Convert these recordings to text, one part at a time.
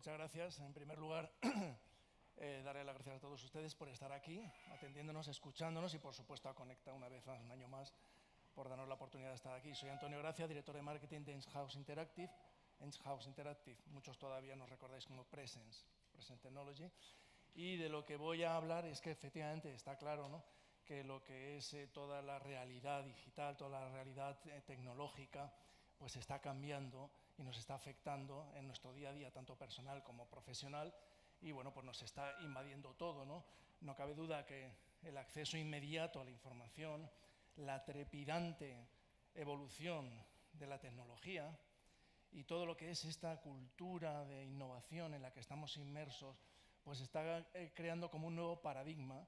Muchas gracias. En primer lugar, darle las gracias a todos ustedes por estar aquí, atendiéndonos, escuchándonos y, por supuesto, a Conecta una vez más, un año más, por darnos la oportunidad de estar aquí. Soy Antonio Gracia, director de marketing de Enhaus Interactive. Enhaus Interactive, muchos todavía nos recordáis como Presence Technology. Y de lo que voy a hablar es que efectivamente está claro, ¿no?, que lo que es toda la realidad digital, toda la realidad tecnológica, pues está cambiando y nos está afectando en nuestro día a día, tanto personal como profesional, y bueno, pues nos está invadiendo todo, ¿no? No cabe duda que el acceso inmediato a la información, la trepidante evolución de la tecnología y todo lo que es esta cultura de innovación en la que estamos inmersos, pues está creando como un nuevo paradigma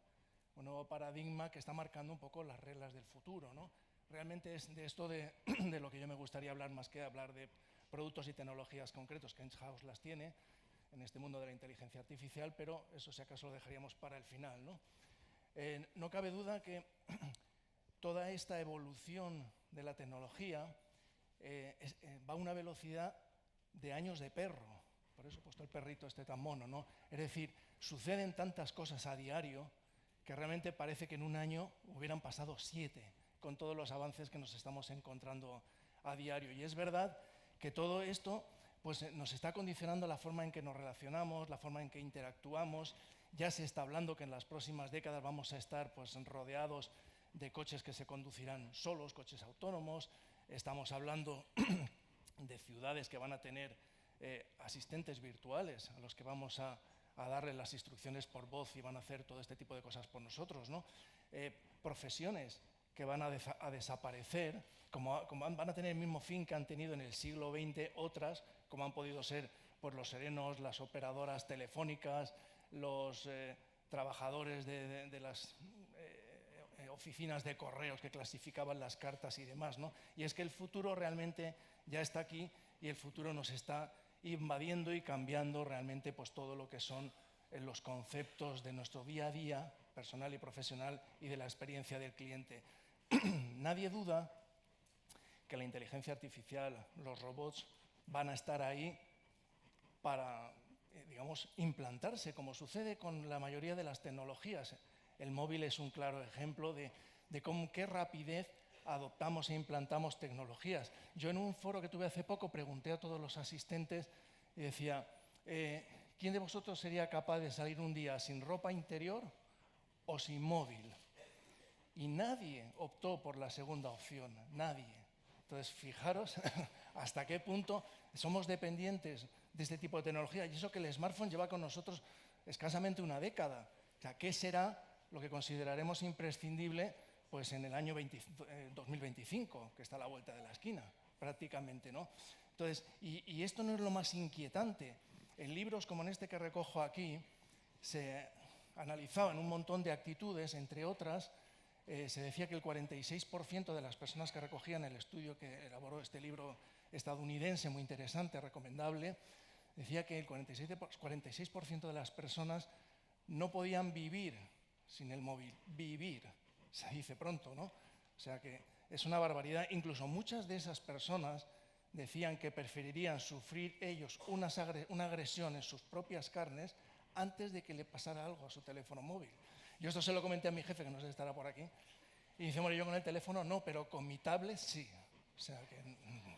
que está marcando un poco las reglas del futuro, ¿no? Realmente es de esto de lo que yo me gustaría hablar, más que hablar de productos y tecnologías concretos, que Enhaus las tiene en este mundo de la inteligencia artificial, pero eso si acaso lo dejaríamos para el final, ¿no? No cabe duda que toda esta evolución de la tecnología va a una velocidad de años de perro. Por eso he puesto el perrito este tan mono, ¿no? Es decir, suceden tantas cosas a diario que realmente parece que en un año hubieran pasado 7, con todos los avances que nos estamos encontrando a diario. Y es verdad que todo esto pues, nos está condicionando la forma en que nos relacionamos, la forma en que interactuamos. Ya se está hablando que en las próximas décadas vamos a estar pues, rodeados de coches que se conducirán solos, coches autónomos. Estamos hablando de ciudades que van a tener asistentes virtuales a los que vamos a darle las instrucciones por voz y van a hacer todo este tipo de cosas por nosotros, ¿no? Profesiones que van a desaparecer, como van a tener el mismo fin que han tenido en el siglo XX otras, como han podido ser pues, los serenos, las operadoras telefónicas, los trabajadores de las oficinas de correos que clasificaban las cartas y demás, ¿no? Y es que el futuro realmente ya está aquí y el futuro nos está invadiendo y cambiando realmente pues, todo lo que son los conceptos de nuestro día a día, personal y profesional, y de la experiencia del cliente. Nadie duda que la inteligencia artificial, los robots, van a estar ahí para, digamos, implantarse, como sucede con la mayoría de las tecnologías. El móvil es un claro ejemplo de con qué rapidez adoptamos e implantamos tecnologías. Yo en un foro que tuve hace poco pregunté a todos los asistentes y decía, ¿quién de vosotros sería capaz de salir un día sin ropa interior o sin móvil? Y nadie optó por la segunda opción, nadie. Entonces, fijaros hasta qué punto somos dependientes de este tipo de tecnología. Y eso que el smartphone lleva con nosotros escasamente una década. O sea, ¿qué será lo que consideraremos imprescindible pues en el año 2025, que está a la vuelta de la esquina, prácticamente, ¿no? Entonces, y esto no es lo más inquietante. En libros como en este que recojo aquí, se analizaban un montón de actitudes, entre otras, se decía que el 46% de las personas que recogían el estudio que elaboró este libro estadounidense, muy interesante, recomendable, decía que el 46% de las personas no podían vivir sin el móvil. Vivir, se dice pronto, ¿no? O sea que es una barbaridad. Incluso muchas de esas personas decían que preferirían sufrir ellos una agresión en sus propias carnes antes de que le pasara algo a su teléfono móvil. Yo esto se lo comenté a mi jefe, que no sé si estará por aquí, y dice, bueno, yo con el teléfono no, pero con mi tablet sí. O sea, que,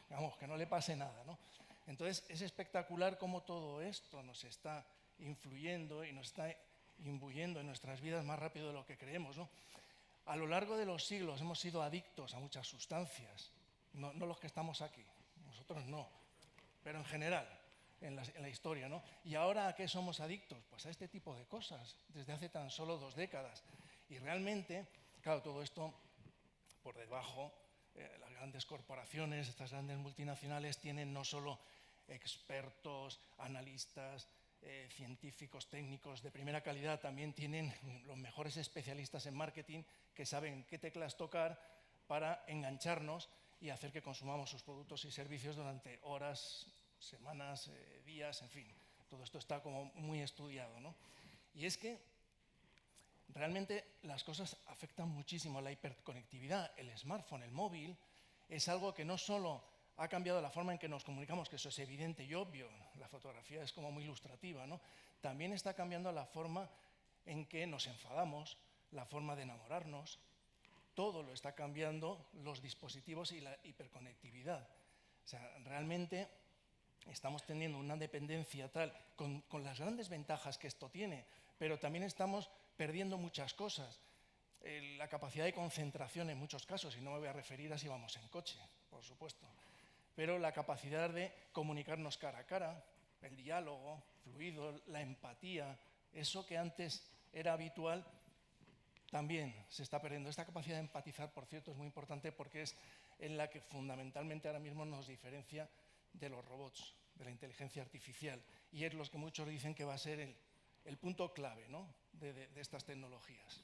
vamos, que no le pase nada, ¿no? Entonces, es espectacular cómo todo esto nos está influyendo y nos está imbuyendo en nuestras vidas más rápido de lo que creemos, ¿no? A lo largo de los siglos hemos sido adictos a muchas sustancias, no los que estamos aquí, nosotros no, pero en general, en la historia, ¿no? ¿Y ahora a qué somos adictos? Pues a este tipo de cosas, desde hace tan solo 2 décadas. Y realmente, claro, todo esto por debajo, las grandes corporaciones, estas grandes multinacionales tienen no solo expertos, analistas, científicos, técnicos de primera calidad, también tienen los mejores especialistas en marketing que saben qué teclas tocar para engancharnos y hacer que consumamos sus productos y servicios durante horas, semanas, días, en fin. Todo esto está como muy estudiado, ¿no? Y es que realmente las cosas afectan muchísimo. La hiperconectividad, el smartphone, el móvil, es algo que no solo ha cambiado la forma en que nos comunicamos, que eso es evidente y obvio, la fotografía es como muy ilustrativa, ¿no? También está cambiando la forma en que nos enfadamos, la forma de enamorarnos, todo lo está cambiando los dispositivos y la hiperconectividad. O sea, realmente estamos teniendo una dependencia tal, con las grandes ventajas que esto tiene, pero también estamos perdiendo muchas cosas. La capacidad de concentración en muchos casos, y no me voy a referir a si vamos en coche, por supuesto, pero la capacidad de comunicarnos cara a cara, el diálogo fluido, la empatía, eso que antes era habitual, también se está perdiendo. Esta capacidad de empatizar, por cierto, es muy importante porque es en la que fundamentalmente ahora mismo nos diferencia de los robots, de la inteligencia artificial, y es lo que muchos dicen que va a ser el punto clave, ¿no?, de estas tecnologías.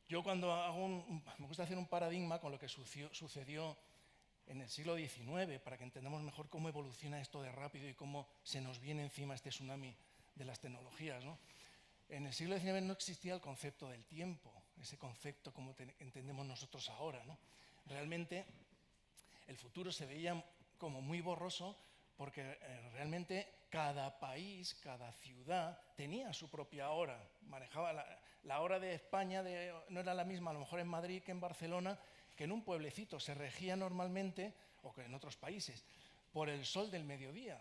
Yo cuando me gusta hacer un paradigma con lo que sucedió en el siglo XIX, para que entendamos mejor cómo evoluciona esto de rápido y cómo se nos viene encima este tsunami de las tecnologías, ¿no? En el siglo XIX no existía el concepto del tiempo, ese concepto como entendemos nosotros ahora, ¿no? Realmente el futuro se veía como muy borroso porque realmente cada país, cada ciudad tenía su propia hora. Manejaba la hora de España, no era la misma a lo mejor en Madrid que en Barcelona, que en un pueblecito. Se regía normalmente, o que en otros países, por el sol del mediodía.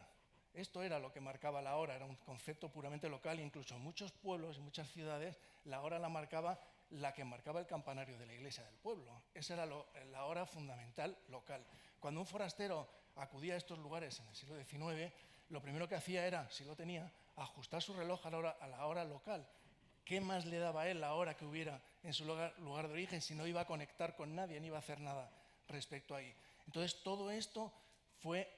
Esto era lo que marcaba la hora, era un concepto puramente local, e incluso en muchos pueblos, en muchas ciudades, la hora la marcaba la que marcaba el campanario de la iglesia del pueblo. Esa era la hora fundamental local. Cuando un forastero acudía a estos lugares en el siglo XIX, lo primero que hacía era, si lo tenía, ajustar su reloj a la hora local. ¿Qué más le daba a él la hora que hubiera en su lugar de origen si no iba a conectar con nadie, ni iba a hacer nada respecto a ahí? Entonces todo esto fue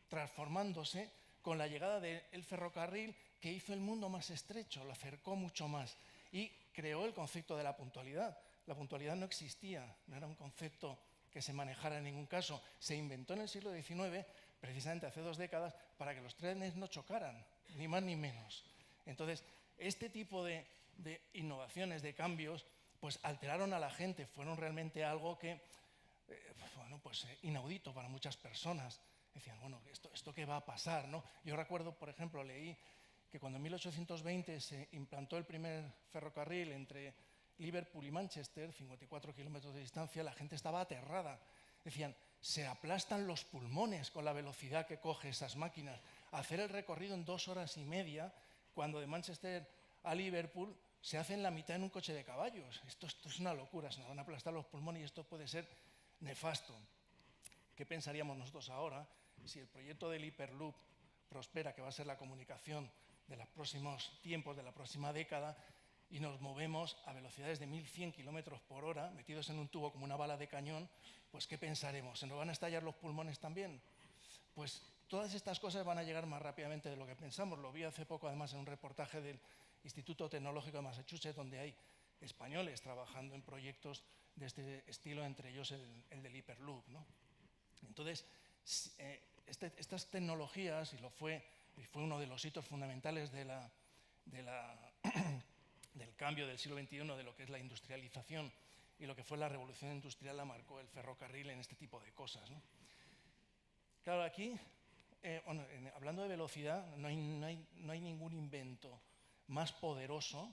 transformándose con la llegada del ferrocarril, que hizo el mundo más estrecho, lo acercó mucho más y creó el concepto de la puntualidad. La puntualidad no existía, no era un concepto que se manejara en ningún caso. Se inventó en el siglo XIX, precisamente hace 2 décadas, para que los trenes no chocaran, ni más ni menos. Entonces, este tipo de innovaciones, de cambios, pues alteraron a la gente, fueron realmente algo que, inaudito para muchas personas. Decían, bueno, ¿esto qué va a pasar, ¿no? Yo recuerdo, por ejemplo, leí que cuando en 1820 se implantó el primer ferrocarril entre Liverpool y Manchester, 54 kilómetros de distancia, la gente estaba aterrada. Decían, se aplastan los pulmones con la velocidad que coge esas máquinas. Hacer el recorrido en 2 horas y media, cuando de Manchester a Liverpool se hace en la mitad en un coche de caballos. Esto es una locura, se nos van a aplastar los pulmones y esto puede ser nefasto. ¿Qué pensaríamos nosotros ahora si el proyecto del Hyperloop prospera, que va a ser la comunicación de los próximos tiempos, de la próxima década, y nos movemos a velocidades de 1100 kilómetros por hora, metidos en un tubo como una bala de cañón? Pues ¿qué pensaremos? ¿Se nos van a estallar los pulmones también? Pues todas estas cosas van a llegar más rápidamente de lo que pensamos. Lo vi hace poco, además, en un reportaje del Instituto Tecnológico de Massachusetts, donde hay españoles trabajando en proyectos de este estilo, entre ellos el del Hyperloop, ¿no? Entonces, estas tecnologías, y fue uno de los hitos fundamentales del cambio del siglo XXI, de lo que es la industrialización y lo que fue la revolución industrial, la marcó el ferrocarril en este tipo de cosas, ¿no? Claro, aquí, hablando de velocidad, no hay ningún invento más poderoso,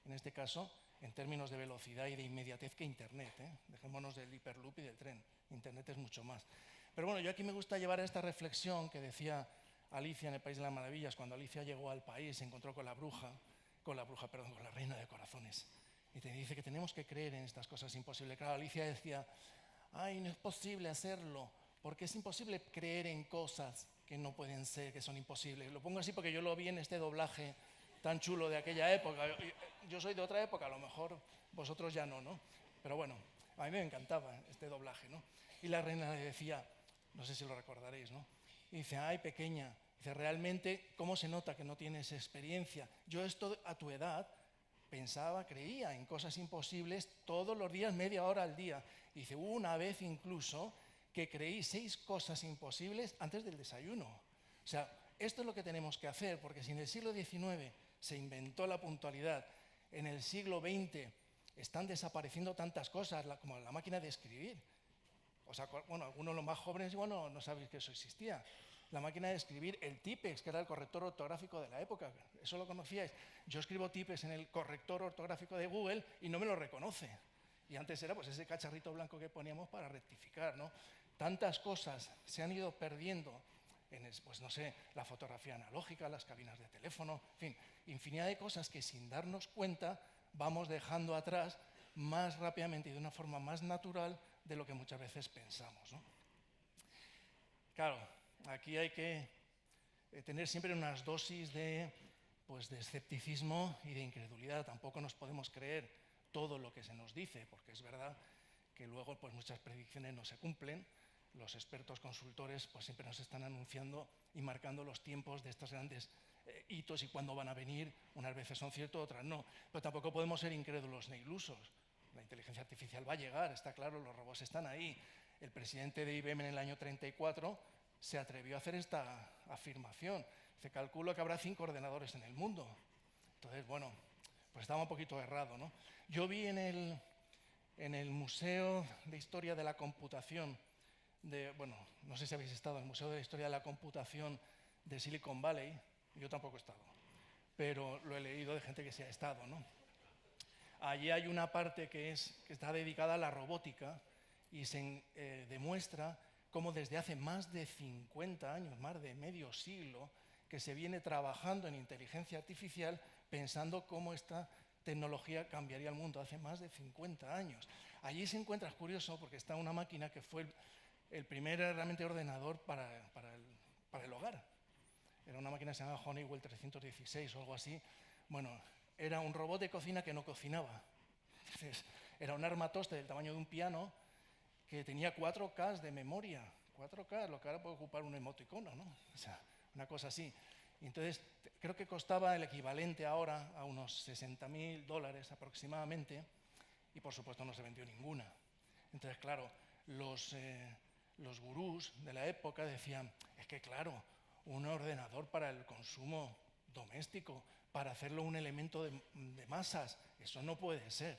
en este caso, en términos de velocidad y de inmediatez, que Internet, ¿eh? Dejémonos del Hyperloop y del tren. Internet es mucho más. Pero bueno, yo aquí me gusta llevar esta reflexión que decía Alicia en El País de las Maravillas. Cuando Alicia llegó al país, se encontró con la reina de corazones. Y te dice que tenemos que creer en estas cosas imposibles. Claro, Alicia decía, ay, no es posible hacerlo, porque es imposible creer en cosas que no pueden ser, que son imposibles. Lo pongo así porque yo lo vi en este doblaje tan chulo de aquella época. Yo soy de otra época, a lo mejor vosotros ya no, ¿no? Pero bueno, a mí me encantaba este doblaje, ¿no? Y la reina le decía, no sé si lo recordaréis, ¿no? Y dice, ay, pequeña, dice, realmente, ¿cómo se nota que no tienes experiencia? Yo esto a tu edad pensaba, creía en cosas imposibles todos los días, media hora al día. Y dice, hubo una vez incluso que creí 6 cosas imposibles antes del desayuno. O sea, esto es lo que tenemos que hacer, porque si en el siglo XIX se inventó la puntualidad, en el siglo XX están desapareciendo tantas cosas, como la máquina de escribir. bueno, algunos los más jóvenes igual no sabéis que eso existía. La máquina de escribir, el Tipex, que era el corrector ortográfico de la época. ¿Eso lo conocíais? Yo escribo Tipex en el corrector ortográfico de Google y no me lo reconoce. Y antes era pues ese cacharrito blanco que poníamos para rectificar, ¿no? Tantas cosas se han ido perdiendo en, pues no sé, la fotografía analógica, las cabinas de teléfono, en fin, infinidad de cosas que sin darnos cuenta vamos dejando atrás más rápidamente y de una forma más natural de lo que muchas veces pensamos, ¿no? Claro, aquí hay que tener siempre unas dosis de escepticismo y de incredulidad. Tampoco nos podemos creer todo lo que se nos dice, porque es verdad que luego pues, muchas predicciones no se cumplen. Los expertos consultores pues, siempre nos están anunciando y marcando los tiempos de estos grandes hitos y cuándo van a venir. Unas veces son ciertos, otras no. Pero tampoco podemos ser incrédulos ni ilusos. La inteligencia artificial va a llegar, está claro, los robots están ahí. El presidente de IBM en el año 34 se atrevió a hacer esta afirmación. Se calcula que habrá 5 ordenadores en el mundo. Entonces, bueno, pues estaba un poquito errado, ¿no? Yo vi en el Museo de Historia de la Computación, bueno, no sé si habéis estado en el Museo de la Historia de la Computación de Silicon Valley, yo tampoco he estado, pero lo he leído de gente que sí ha estado, ¿no? Allí hay una parte que está dedicada a la robótica y se demuestra cómo desde hace más de 50 años, más de medio siglo, que se viene trabajando en inteligencia artificial pensando cómo esta tecnología cambiaría el mundo hace más de 50 años. Allí se encuentra, es curioso, porque está una máquina que fue el primer realmente ordenador para el hogar. Era una máquina que se llamaba Honeywell 316 o algo así. Bueno, era un robot de cocina que no cocinaba. Entonces, era un armatoste del tamaño de un piano que tenía 4K de memoria. 4K, lo que ahora puede ocupar un emoticono, ¿no? O sea, una cosa así. Y entonces, creo que costaba el equivalente ahora a unos $60.000 aproximadamente, y por supuesto no se vendió ninguna. Entonces, claro, los gurús de la época decían, es que claro, un ordenador para el consumo doméstico, para hacerlo un elemento de masas, eso no puede ser.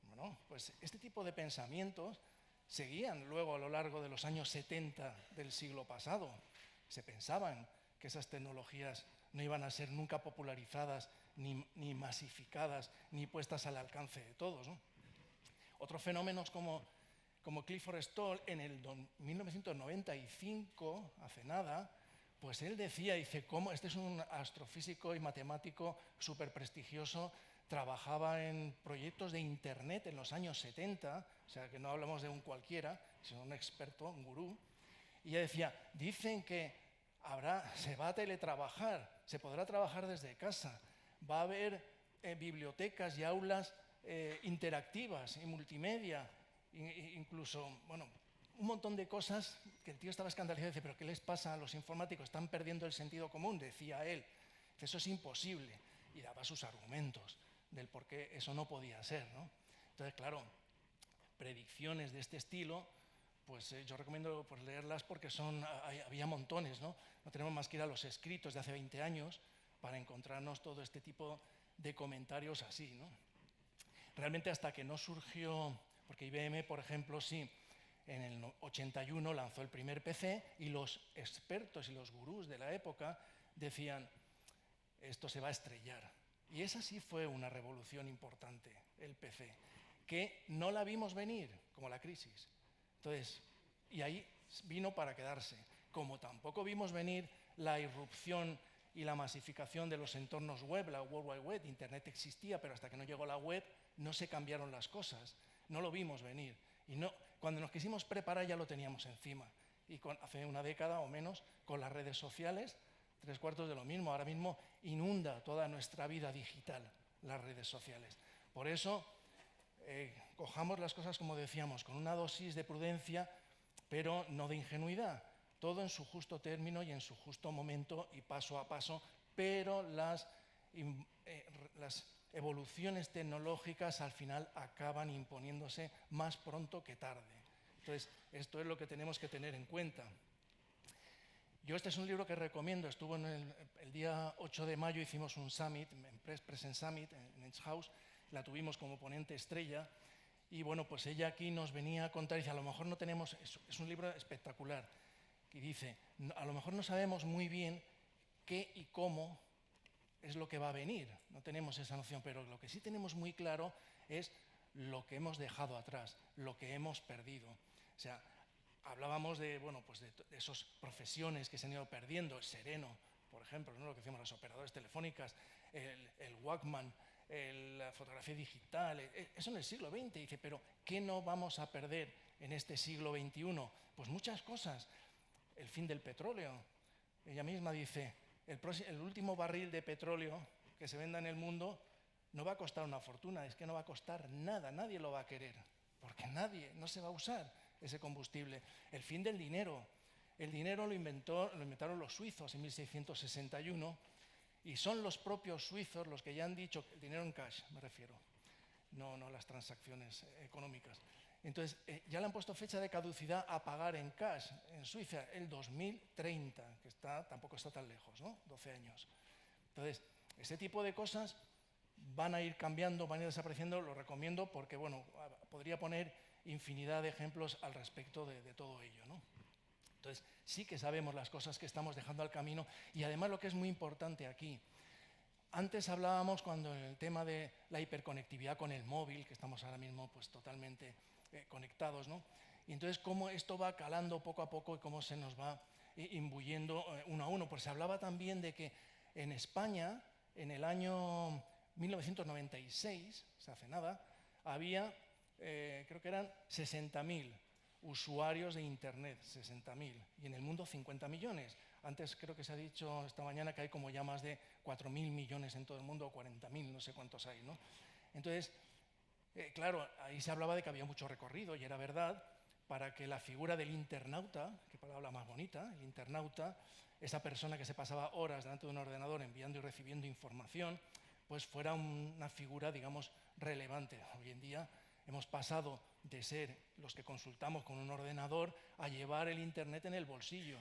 Bueno, pues este tipo de pensamientos seguían luego a lo largo de los años 70 del siglo pasado. Se pensaban que esas tecnologías no iban a ser nunca popularizadas, ni masificadas, ni puestas al alcance de todos, ¿no? Otros fenómenos como Clifford Stoll en el 1995, hace nada, pues él decía, este es un astrofísico y matemático súper prestigioso, trabajaba en proyectos de Internet en los años 70, o sea que no hablamos de un cualquiera, sino un experto, un gurú, y ella decía, dicen que se va a teletrabajar, se podrá trabajar desde casa, va a haber bibliotecas y aulas interactivas y multimedia, incluso, bueno, un montón de cosas que el tío estaba escandalizado y dice, pero ¿qué les pasa a los informáticos? Están perdiendo el sentido común, decía él. Eso es imposible. Y daba sus argumentos del por qué eso no podía ser, ¿no? Entonces, claro, predicciones de este estilo, pues yo recomiendo pues, leerlas porque había montones, ¿no? No tenemos más que ir a los escritos de hace 20 años para encontrarnos todo este tipo de comentarios así, ¿no? Realmente hasta que no surgió, porque IBM, por ejemplo, sí, en el 81 lanzó el primer PC y los expertos y los gurús de la época decían, esto se va a estrellar. Y esa sí fue una revolución importante, el PC, que no la vimos venir, como la crisis. Entonces, y ahí vino para quedarse. Como tampoco vimos venir la irrupción y la masificación de los entornos web, la World Wide Web, Internet existía, pero hasta que no llegó la web no se cambiaron las cosas, no lo vimos venir. Y cuando nos quisimos preparar ya lo teníamos encima. Y hace una década o menos, con las redes sociales, 3/4 de lo mismo. Ahora mismo inunda toda nuestra vida digital las redes sociales. Por eso, cojamos las cosas, como decíamos, con una dosis de prudencia, pero no de ingenuidad. Todo en su justo término y en su justo momento y paso a paso, pero las evoluciones tecnológicas al final acaban imponiéndose más pronto que tarde. Entonces, esto es lo que tenemos que tener en cuenta. Yo este es un libro que recomiendo, estuvo en el día 8 de mayo, hicimos un summit, Present Summit, en Edge House, la tuvimos como ponente estrella, Y bueno, pues ella aquí nos venía a contar, dice, a lo mejor no tenemos, es un libro espectacular, y dice, a lo mejor no sabemos muy bien qué y cómo es lo que va a venir, no tenemos esa noción, pero lo que sí tenemos muy claro es lo que hemos dejado atrás, lo que hemos perdido. O sea, hablábamos de, bueno, pues de esas profesiones que se han ido perdiendo, el sereno, por ejemplo, ¿no? Lo que decíamos, las operadoras telefónicas, el Walkman, la fotografía digital, eso en el siglo XX. Dice, pero ¿qué no vamos a perder en este siglo XXI? Pues muchas cosas. El fin del petróleo. Ella misma dice, el último barril de petróleo que se venda en el mundo no va a costar una fortuna, es que no va a costar nada, nadie lo va a querer, porque no se va a usar ese combustible. El fin del dinero. El dinero lo inventaron los suizos en 1661 y son los propios suizos los que ya han dicho, el dinero en cash me refiero, no las transacciones económicas. Entonces, ya le han puesto fecha de caducidad a pagar en cash en Suiza, el 2030, que tampoco está tan lejos, ¿no? 12 años. Entonces, ese tipo de cosas van a ir cambiando, van a ir desapareciendo, lo recomiendo porque, bueno, podría poner infinidad de ejemplos al respecto de todo ello, ¿no? Entonces, sí que sabemos las cosas que estamos dejando al camino y además lo que es muy importante aquí. Antes hablábamos cuando en el tema de la hiperconectividad con el móvil, que estamos ahora mismo pues totalmente conectados, ¿no? Y entonces cómo esto va calando poco a poco y cómo se nos va imbuyendo uno a uno. Pues se hablaba también de que en España, en el año 1996, o sea, hace nada, había, creo que eran 60.000 usuarios de Internet, 60.000, y en el mundo 50 millones. Antes creo que se ha dicho esta mañana que hay como ya más de 4.000 millones en todo el mundo, o 40.000, no sé cuántos hay, ¿no? Entonces, claro, ahí se hablaba de que había mucho recorrido, y era verdad, para que la figura del internauta, qué palabra más bonita, el internauta, esa persona que se pasaba horas delante de un ordenador enviando y recibiendo información, pues fuera una figura, digamos, relevante. Hoy en día hemos pasado de ser los que consultamos con un ordenador a llevar el Internet en el bolsillo,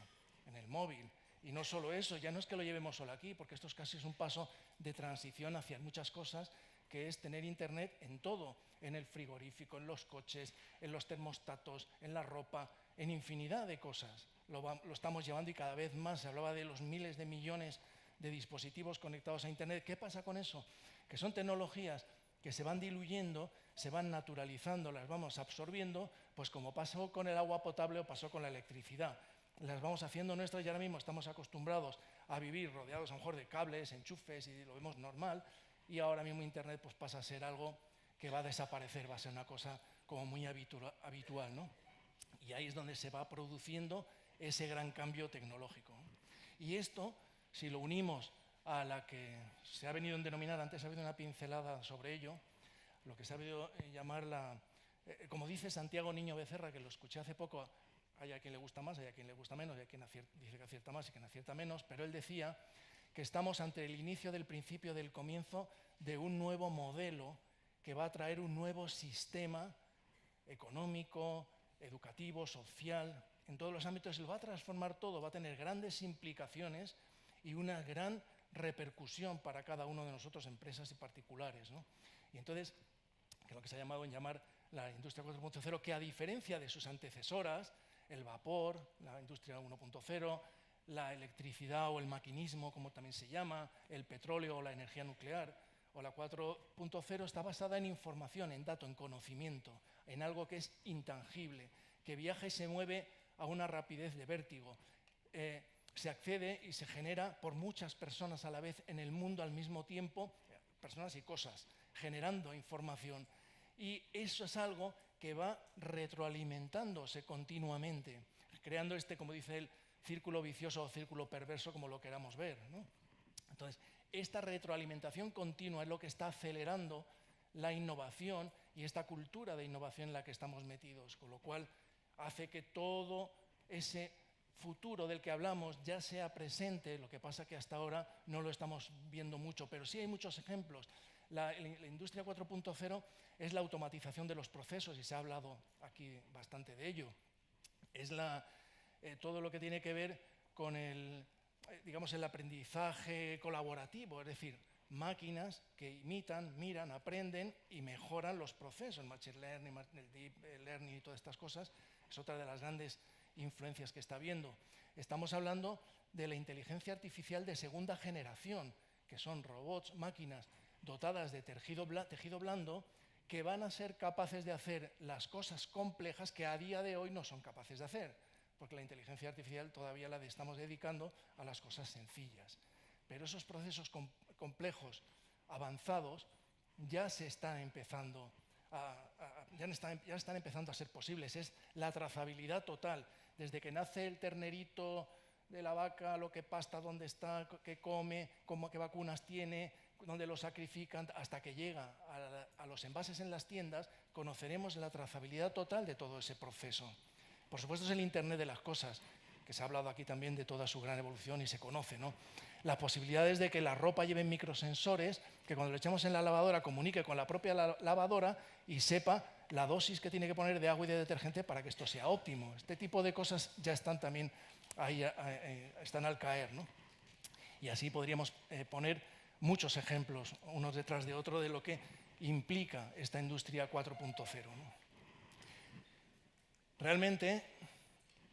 en el móvil. Y no solo eso, ya no es que lo llevemos solo aquí, porque esto es casi un paso de transición hacia muchas cosas, que es tener Internet en todo, en el frigorífico, en los coches, en los termostatos, en la ropa, en infinidad de cosas. Lo estamos llevando y cada vez más. Se hablaba de los miles de millones de dispositivos conectados a Internet. ¿Qué pasa con eso? Que son tecnologías que se van diluyendo, se van naturalizando, las vamos absorbiendo, pues como pasó con el agua potable o pasó con la electricidad. Las vamos haciendo nuestras y ahora mismo estamos acostumbrados a vivir rodeados a lo mejor de cables, enchufes y lo vemos normal, y ahora mismo Internet pues pasa a ser algo que va a desaparecer, va a ser una cosa como muy habitual, ¿no? Y ahí es donde se va produciendo ese gran cambio tecnológico. Y esto, si lo unimos a la que se ha venido a denominar, antes ha habido una pincelada sobre ello, lo que se ha venido a llamar como dice Santiago Niño Becerra, que lo escuché hace poco, hay a quien le gusta más, hay a quien le gusta menos, hay a quien dice que acierta más y quien acierta menos, pero él decía que estamos ante el inicio del principio del comienzo de un nuevo modelo que va a traer un nuevo sistema económico, educativo, social, en todos los ámbitos, lo va a transformar todo, va a tener grandes implicaciones y una gran repercusión para cada uno de nosotros, empresas y particulares, ¿no? Y entonces, que es lo que se ha llamado en llamar la industria 4.0, que a diferencia de sus antecesoras, el vapor, la industria 1.0, la electricidad o el maquinismo, como también se llama, el petróleo o la energía nuclear, o la 4.0 está basada en información, en dato, en conocimiento, en algo que es intangible, que viaja y se mueve a una rapidez de vértigo. Se accede y se genera por muchas personas a la vez en el mundo al mismo tiempo, personas y cosas, generando información. Y eso es algo que va retroalimentándose continuamente, creando como dice él, círculo vicioso o círculo perverso, como lo queramos ver, ¿no? Entonces, esta retroalimentación continua es lo que está acelerando la innovación y esta cultura de innovación en la que estamos metidos, con lo cual hace que todo ese futuro del que hablamos ya sea presente. Lo que pasa que hasta ahora no lo estamos viendo mucho, pero sí hay muchos ejemplos. La industria 4.0 es la automatización de los procesos y se ha hablado aquí bastante de ello. Es todo lo que tiene que ver con el aprendizaje colaborativo, es decir, máquinas que imitan, miran, aprenden y mejoran los procesos. El machine learning, el deep learning y todas estas cosas es otra de las grandes influencias que está habiendo. Estamos hablando de la inteligencia artificial de segunda generación, que son robots, máquinas dotadas de tejido blando, que van a ser capaces de hacer las cosas complejas que a día de hoy no son capaces de hacer, porque la inteligencia artificial todavía la estamos dedicando a las cosas sencillas. Pero esos procesos complejos, avanzados, ya se están empezando ya están empezando a ser posibles. Es la trazabilidad total, desde que nace el ternerito de la vaca, lo que pasta, dónde está, qué come, qué vacunas tiene, dónde lo sacrifican, hasta que llega a los envases en las tiendas, conoceremos la trazabilidad total de todo ese proceso. Por supuesto, es el Internet de las cosas, que se ha hablado aquí también de toda su gran evolución y se conoce, ¿no? Las posibilidades de que la ropa lleve microsensores, que cuando lo echemos en la lavadora comunique con la propia lavadora y sepa la dosis que tiene que poner de agua y de detergente para que esto sea óptimo. Este tipo de cosas ya están también ahí, están al caer, ¿no? Y así podríamos poner muchos ejemplos, unos detrás de otro, de lo que implica esta industria 4.0, ¿no? Realmente,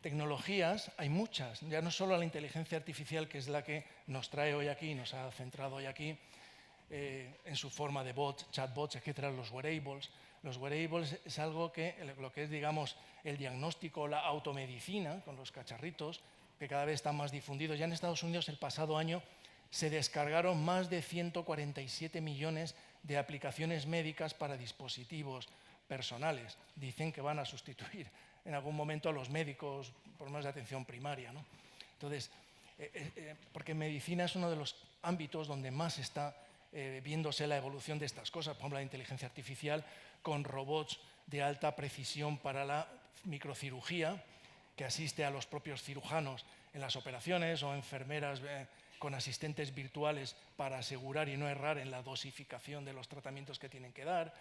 tecnologías hay muchas, ya no solo la inteligencia artificial, que es la que nos trae hoy aquí, nos ha centrado hoy aquí, en su forma de bots, chatbots, etcétera, los wearables. Los wearables es algo que, lo que es, digamos, el diagnóstico, la automedicina, con los cacharritos, que cada vez están más difundidos. Ya en Estados Unidos el pasado año se descargaron más de 147 millones de aplicaciones médicas para dispositivos personales. Dicen que van a sustituir en algún momento a los médicos, por lo menos de atención primaria, ¿no? Entonces, porque medicina es uno de los ámbitos donde más está viéndose la evolución de estas cosas, por ejemplo, la inteligencia artificial con robots de alta precisión para la microcirugía, que asiste a los propios cirujanos en las operaciones, o enfermeras con asistentes virtuales para asegurar y no errar en la dosificación de los tratamientos que tienen que dar.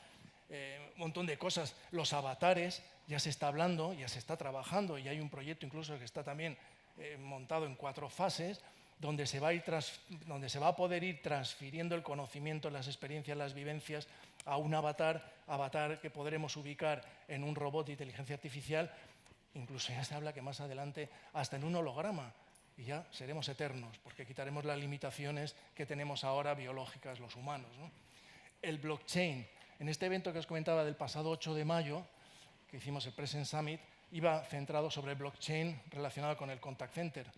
Un montón de cosas. Los avatares, ya se está hablando, ya se está trabajando, y hay un proyecto incluso que está también montado en 4 fases, donde se va a poder ir transfiriendo el conocimiento, las experiencias, las vivencias a un avatar que podremos ubicar en un robot de inteligencia artificial. Incluso ya se habla que más adelante hasta en un holograma, y ya seremos eternos, porque quitaremos las limitaciones que tenemos ahora biológicas los humanos, ¿no? El blockchain. En este evento que os comentaba del pasado 8 de mayo, que hicimos el Present Summit, iba centrado sobre el blockchain relacionado con el contact center.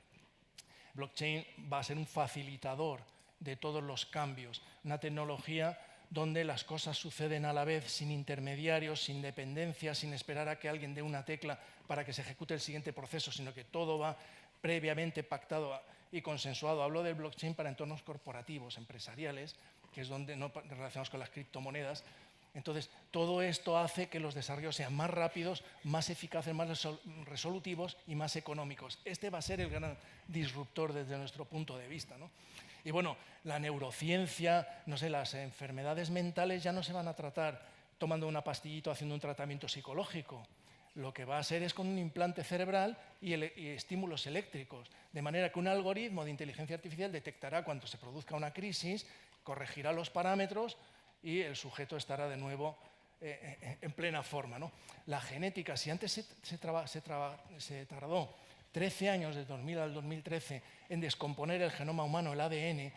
Blockchain va a ser un facilitador de todos los cambios, una tecnología donde las cosas suceden a la vez, sin intermediarios, sin dependencia, sin esperar a que alguien dé una tecla para que se ejecute el siguiente proceso, sino que todo va previamente pactado y consensuado. Hablo del blockchain para entornos corporativos, empresariales, que es donde no relacionados con las criptomonedas. Entonces, todo esto hace que los desarrollos sean más rápidos, más eficaces, más resolutivos y más económicos. Este va a ser el gran disruptor desde nuestro punto de vista, ¿no? Y bueno, la neurociencia, no sé, las enfermedades mentales ya no se van a tratar tomando una pastillita o haciendo un tratamiento psicológico. Lo que va a ser es con un implante cerebral y estímulos eléctricos, de manera que un algoritmo de inteligencia artificial detectará cuando se produzca una crisis, corregirá los parámetros y el sujeto estará de nuevo en plena forma, ¿no? La genética, si antes se tardó 13 años, desde 2000 al 2013, en descomponer el genoma humano, el ADN,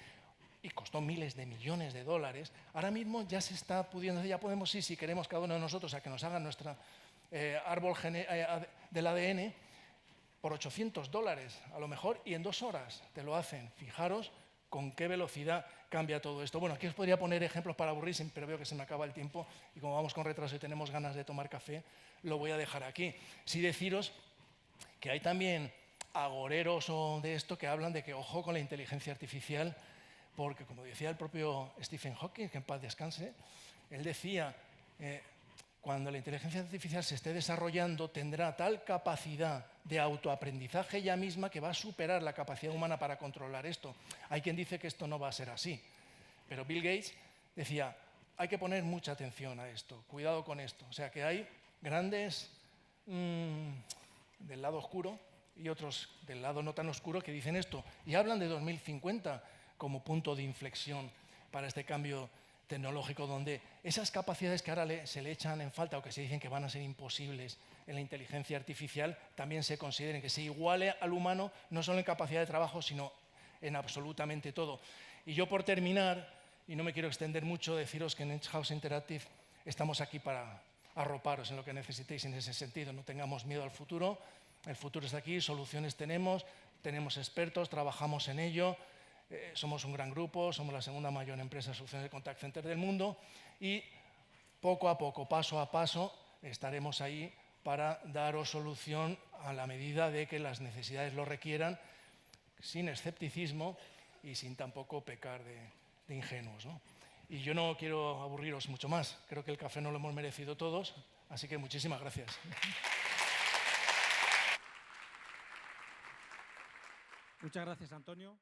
y costó miles de millones de dólares, ahora mismo ya se está pudiendo, ya podemos ir, si queremos, cada uno de nosotros, a que nos hagan nuestro árbol del ADN por $800 a lo mejor, y en 2 horas te lo hacen. Fijaros con qué velocidad cambia todo esto. Bueno, aquí os podría poner ejemplos para aburrirse, pero veo que se me acaba el tiempo y como vamos con retraso y tenemos ganas de tomar café, lo voy a dejar aquí. Sí deciros que hay también agoreros de esto que hablan de que ojo con la inteligencia artificial, porque como decía el propio Stephen Hawking, que en paz descanse, él decía, cuando la inteligencia artificial se esté desarrollando, tendrá tal capacidad de autoaprendizaje ella misma que va a superar la capacidad humana para controlar esto. Hay quien dice que esto no va a ser así, pero Bill Gates decía, hay que poner mucha atención a esto, cuidado con esto. O sea que hay grandes del lado oscuro y otros del lado no tan oscuro que dicen esto, y hablan de 2050 como punto de inflexión para este cambio tecnológico, donde esas capacidades que ahora se le echan en falta o que se dicen que van a ser imposibles en la inteligencia artificial, también se consideren, que se iguale al humano, no solo en capacidad de trabajo, sino en absolutamente todo. Y yo, por terminar, y no me quiero extender mucho, deciros que en Edge House Interactive estamos aquí para arroparos en lo que necesitéis en ese sentido. No tengamos miedo al futuro, el futuro está aquí, soluciones tenemos expertos, trabajamos en ello, somos un gran grupo, somos la segunda mayor empresa de soluciones de contact center del mundo y poco a poco, paso a paso, estaremos ahí para daros solución a la medida de que las necesidades lo requieran, sin escepticismo y sin tampoco pecar de ingenuos, ¿no? Y yo no quiero aburriros mucho más, creo que el café no lo hemos merecido todos, así que muchísimas gracias. Muchas gracias, Antonio.